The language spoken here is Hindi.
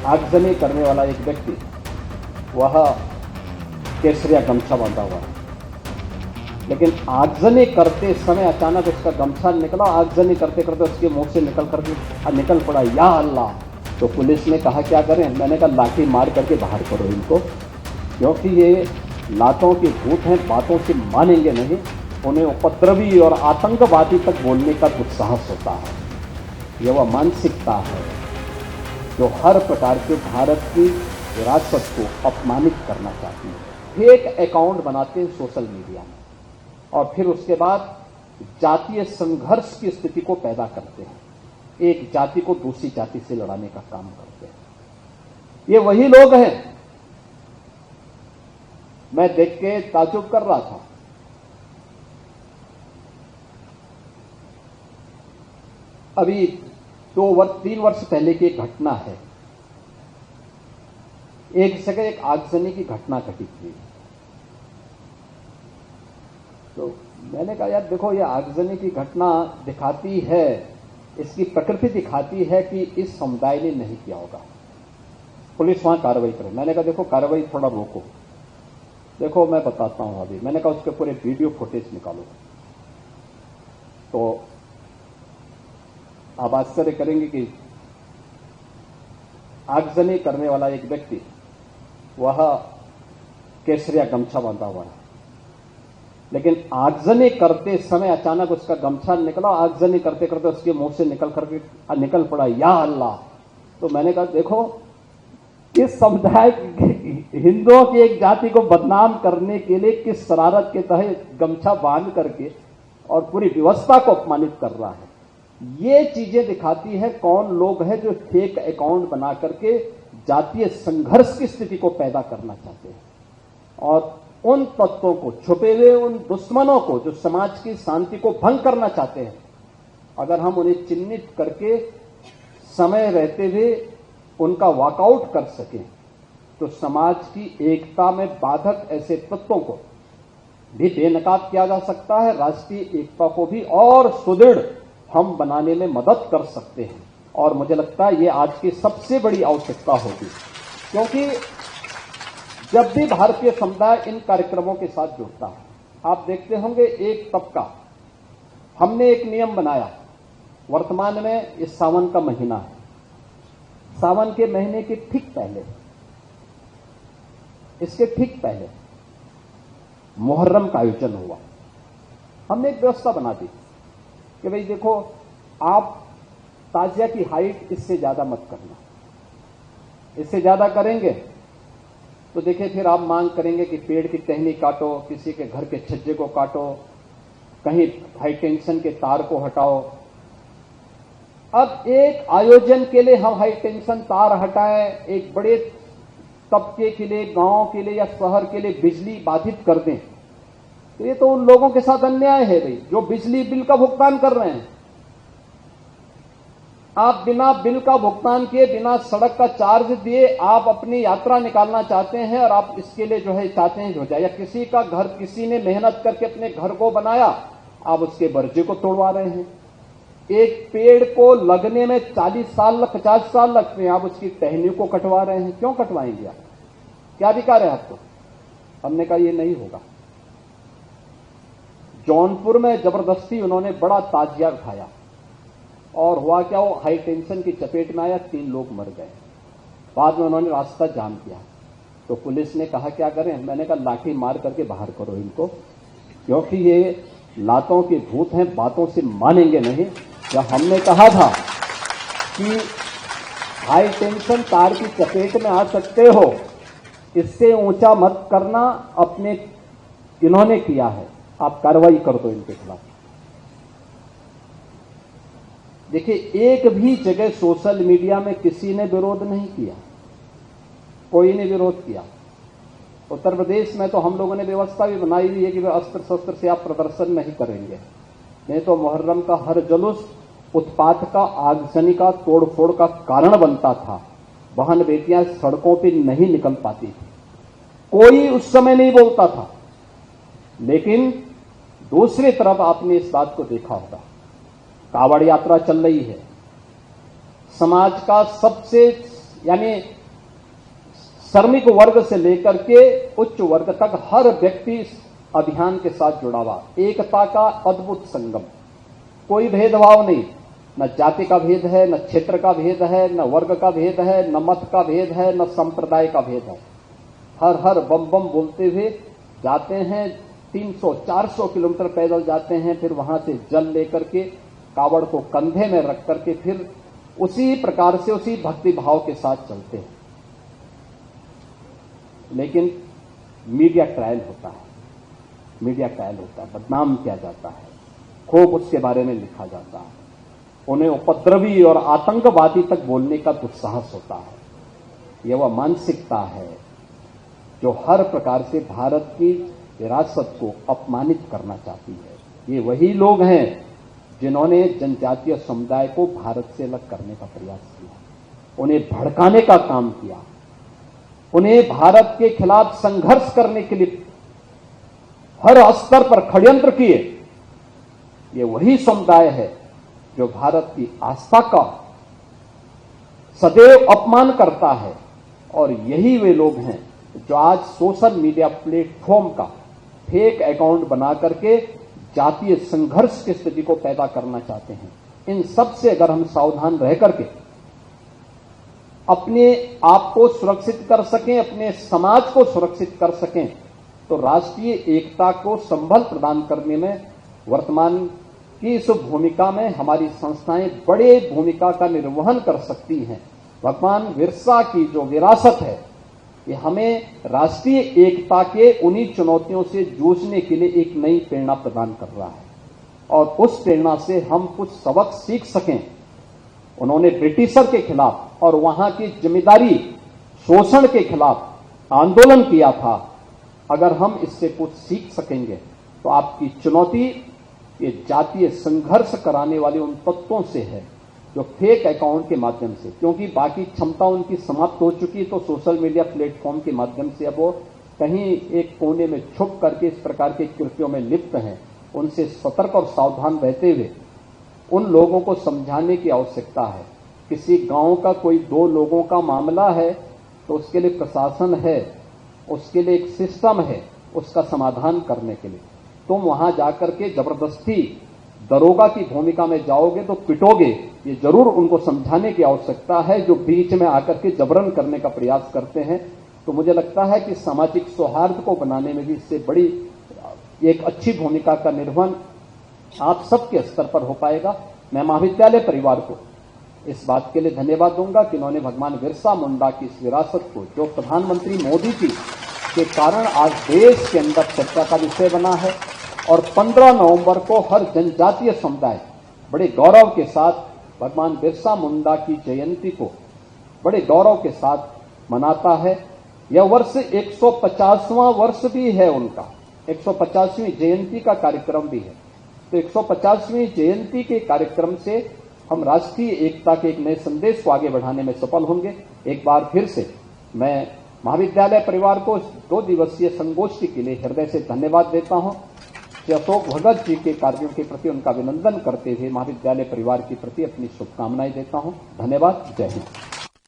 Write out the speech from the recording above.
आगजनी करने वाला एक व्यक्ति, वह केसरिया गमछा बांधा हुआ है, लेकिन आगजनी करते समय अचानक उसका गमछा निकला। आगजनी करते करते उसके मुंह से निकल पड़ा या अल्लाह। तो पुलिस ने कहा क्या करें? मैंने कहा लाठी मार करके बाहर करो इनको, क्योंकि ये लातों के भूत हैं, बातों से मानेंगे नहीं। उन्हें उपद्रवी और आतंकवादी तक बोलने का दुस्साहस होता है। यह वह मानसिकता है जो हर प्रकार के भारत की विरासत को अपमानित करना चाहती है। फेक अकाउंट बनाते हैं सोशल मीडिया में और फिर उसके बाद जातीय संघर्ष की स्थिति को पैदा करते हैं। एक जाति को दूसरी जाति से लड़ाने का काम करते हैं। ये वही लोग हैं। मैं देख के ताज्जुब कर रहा था। अभी 3 वर्ष पहले की एक घटना है। एक जगह एक आगजनी की घटना घटी थी। तो मैंने कहा यार देखो, ये आगजनी की घटना दिखाती है, इसकी प्रकृति दिखाती है कि इस समुदाय ने नहीं किया होगा। पुलिस वहां कार्रवाई करे। मैंने कहा देखो, कार्रवाई थोड़ा रोको। देखो मैं बताता हूं अभी। मैंने कहा उसके पूरे वीडियो फुटेज निकालो। तो आप आश्चर्य करेंगे कि आगजनी करने वाला एक व्यक्ति, वह केसरिया गमछा बांधा हुआ है, लेकिन आगजनी करते समय अचानक उसका गमछा निकला। आगजनी करते करते उसके मुंह से निकल पड़ा या अल्लाह। तो मैंने कहा देखो, इस समुदाय हिंदुओं की एक जाति को बदनाम करने के लिए किस शरारत के तहत गमछा बांध करके और पूरी व्यवस्था को अपमानित कर रहा है। ये चीजें दिखाती है कौन लोग हैं जो फेक अकाउंट बना करके जातीय संघर्ष की स्थिति को पैदा करना चाहते हैं और उन तत्वों को, छुपे हुए उन दुश्मनों को जो समाज की शांति को भंग करना चाहते हैं, अगर हम उन्हें चिन्हित करके समय रहते हुए उनका वॉकआउट कर सकें तो समाज की एकता में बाधक ऐसे तत्वों को भी बेनकाब किया जा सकता है। राष्ट्रीय एकता को भी और सुदृढ़ हम बनाने में मदद कर सकते हैं और मुझे लगता है ये आज की सबसे बड़ी आवश्यकता होगी, क्योंकि जब भी भारतीय समुदाय इन कार्यक्रमों के साथ जुड़ता है, आप देखते होंगे एक तबका, हमने एक नियम बनाया। वर्तमान में इस सावन का महीना है, सावन के महीने के ठीक पहले, इसके ठीक पहले मुहर्रम का आयोजन हुआ। हमने एक व्यवस्था बना दी कि भाई देखो, आप ताजिया की हाइट इससे ज्यादा मत करना। इससे ज्यादा करेंगे तो देखिए फिर आप मांग करेंगे कि पेड़ की टहनी काटो, किसी के घर के छज्जे को काटो, कहीं हाई टेंशन के तार को हटाओ। अब एक आयोजन के लिए हम हाई टेंशन तार हटाएं, एक बड़े तबके के लिए, गांव के लिए या शहर के लिए बिजली बाधित कर दें, तो ये तो उन लोगों के साथ अन्याय है भाई, जो बिजली बिल का भुगतान कर रहे हैं। आप बिना बिल का भुगतान किए, बिना सड़क का चार्ज दिए आप अपनी यात्रा निकालना चाहते हैं और आप इसके लिए जो है चाहते हैं हो जाए, या किसी का घर, किसी ने मेहनत करके अपने घर को बनाया, आप उसके बर्जे को तोड़वा रहे हैं। एक पेड़ को लगने में 40 साल 50 साल लगते हैं, आप उसकी टहनी को कटवा रहे हैं। क्यों कटवाएंगे आप? क्या अधिकार है आपको? हमने कहा ये नहीं होगा। जौनपुर में जबरदस्ती उन्होंने बड़ा ताजिया उठाया और हुआ क्या, वो हाई टेंशन की चपेट में आया, 3 लोग मर गए। बाद में उन्होंने रास्ता जाम किया तो पुलिस ने कहा क्या करें? मैंने कहा लाठी मार करके बाहर करो इनको, क्योंकि ये लातों के भूत हैं, बातों से मानेंगे नहीं। जब हमने कहा था कि हाई टेंशन तार की चपेट में आ सकते हो, इससे ऊंचा मत करना, अपने इन्होंने किया है, आप कार्रवाई कर दो इनके खिलाफ। देखिए, एक भी जगह सोशल मीडिया में किसी ने विरोध नहीं किया, कोई ने विरोध किया। उत्तर प्रदेश में तो हम लोगों ने व्यवस्था भी बनाई हुई है कि अस्त्र शस्त्र से आप प्रदर्शन नहीं करेंगे, नहीं तो मुहर्रम का हर जुलूस उत्पात का, आगजनी का, तोड़फोड़ का कारण बनता था। बहन बेटियां सड़कों पर नहीं निकल पाती थी, कोई उस समय नहीं बोलता था। लेकिन दूसरी तरफ आपने इस बात को देखा होगा, कावड़ यात्रा चल रही है, समाज का सबसे यानी श्रमिक वर्ग से लेकर के उच्च वर्ग तक हर व्यक्ति इस अभियान के साथ जुड़ा हुआ। एकता का अद्भुत संगम, कोई भेदभाव नहीं, न जाति का भेद है, न क्षेत्र का भेद है, न वर्ग का भेद है, न मत का भेद है, न संप्रदाय का भेद है। हर हर बम बम बोलते हुए जाते हैं, 300-400 किलोमीटर पैदल जाते हैं, फिर वहां से जल लेकर के कावड़ को कंधे में रख करके फिर उसी प्रकार से उसी भक्ति भाव के साथ चलते हैं। लेकिन मीडिया ट्रायल होता है, बदनाम किया जाता है, खूब उसके बारे में लिखा जाता है, उन्हें उपद्रवी और आतंकवादी तक बोलने का दुस्साहस होता है। यह वह मानसिकता है जो हर प्रकार से भारत की विरासत को अपमानित करना चाहती है। ये वही लोग हैं जिन्होंने जनजातीय समुदाय को भारत से अलग करने का प्रयास किया, उन्हें भड़काने का काम किया, उन्हें भारत के खिलाफ संघर्ष करने के लिए हर स्तर पर षड्यंत्र किए। ये वही समुदाय है जो भारत की आस्था का सदैव अपमान करता है, और यही वे लोग हैं जो आज सोशल मीडिया प्लेटफॉर्म का फेक अकाउंट बना करके जातीय संघर्ष की स्थिति को पैदा करना चाहते हैं। इन सब से अगर हम सावधान रह करके अपने आप को सुरक्षित कर सकें, अपने समाज को सुरक्षित कर सकें, तो राष्ट्रीय एकता को संबल प्रदान करने में वर्तमान की इस भूमिका में हमारी संस्थाएं बड़े भूमिका का निर्वहन कर सकती हैं। भगवान बिरसा की जो विरासत है, ये हमें राष्ट्रीय एकता के उन्हीं चुनौतियों से जूझने के लिए एक नई प्रेरणा प्रदान कर रहा है, और उस प्रेरणा से हम कुछ सबक सीख सकें। उन्होंने ब्रिटिशर के खिलाफ और वहां की जिम्मेदारी शोषण के खिलाफ आंदोलन किया था। अगर हम इससे कुछ सीख सकेंगे तो आपकी चुनौती ये जातीय संघर्ष कराने वाले उन तत्वों से है जो फेक अकाउंट के माध्यम से, क्योंकि बाकी क्षमता उनकी समाप्त हो चुकी, तो सोशल मीडिया प्लेटफॉर्म के माध्यम से अब वो कहीं एक कोने में छुप करके इस प्रकार के कृत्यों में लिप्त हैं। उनसे सतर्क और सावधान रहते हुए उन लोगों को समझाने की आवश्यकता है। किसी गांव का कोई 2 लोगों का मामला है तो उसके लिए प्रशासन है, उसके लिए एक सिस्टम है उसका समाधान करने के लिए। तुम वहां जाकर के जबरदस्ती दरोगा की भूमिका में जाओगे तो पिटोगे, ये जरूर उनको समझाने की आवश्यकता है। जो बीच में आकर के जबरन करने का प्रयास करते हैं, तो मुझे लगता है कि सामाजिक सौहार्द को बनाने में भी इससे बड़ी एक अच्छी भूमिका का निर्वहन आप सबके स्तर पर हो पाएगा। मैं महाविद्यालय परिवार को इस बात के लिए धन्यवाद दूंगा कि इन्होंने भगवान बिरसा मुंडा की इस विरासत को, जो प्रधानमंत्री मोदी जी के कारण आज देश के अंदर चर्चा का विषय बना है, और 15 नवंबर को हर जनजातीय समुदाय बड़े गौरव के साथ भगवान बिरसा मुंडा की जयंती को बड़े गौरव के साथ मनाता है। यह वर्ष 150वां वर्ष भी है उनका, 150वीं जयंती का कार्यक्रम भी है। तो 150वीं जयंती के कार्यक्रम से हम राष्ट्रीय एकता के एक नए संदेश को आगे बढ़ाने में सफल होंगे। एक बार फिर से मैं महाविद्यालय परिवार को 2 दिवसीय संगोष्ठी के लिए हृदय से धन्यवाद देता हूं। श्री अशोक भगत जी के कार्यों के प्रति उनका अभिनंदन करते हुए महाविद्यालय परिवार के प्रति अपनी शुभकामनाएं देता हूं। धन्यवाद। जय हिंद।